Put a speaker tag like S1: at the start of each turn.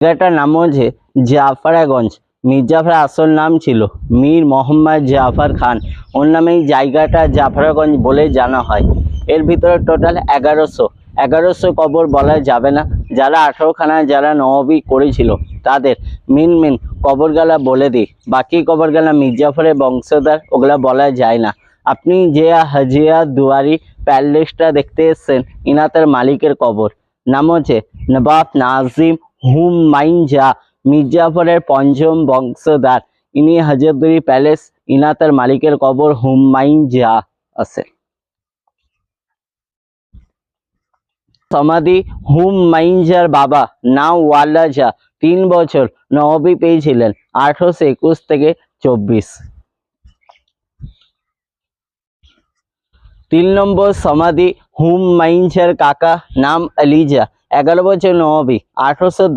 S1: জায়গাটার নাম হচ্ছে জাফরাগঞ্জ। মির্জাফরের আসল নাম ছিল মীর মোহাম্মদ জাফর খান। ওর নামে এই জায়গাটা জাফরাগঞ্জ বলে জানা হয়। এর ভিতরে টোটাল 1100 কবর বলা যাবে না। যারা 18খানা যারা নওয়াবি করেছিল তাদের মেন কবরগুলা বলে দিই। বাকি কবরগুলা মির্জাফরের বংশধর, ওগুলা বলা যায় না। আপনি যে হাজিয়া দুয়ারি প্যালেসটা দেখতে এসছেন, ইনাতের মালিকের কবর। নাম হচ্ছে নবাব নাজিম হুমায়ুন মির্জাফরের পঞ্চম বংশধর। ইনি হাজারদুয়ারি প্যালেস, ইনাতের মালিকের কবর হুমায়ুন আছে। সমাধি হুমায়ুন বাবা নাম ওয়ালা 3 বছর নওয়াবি পেয়েছিলেন 1821 থেকে 24। 3 নম্বর সমাধি হুমায়ুন কাকা নাম আলিজা, 11 বছর নওয়াবি 1810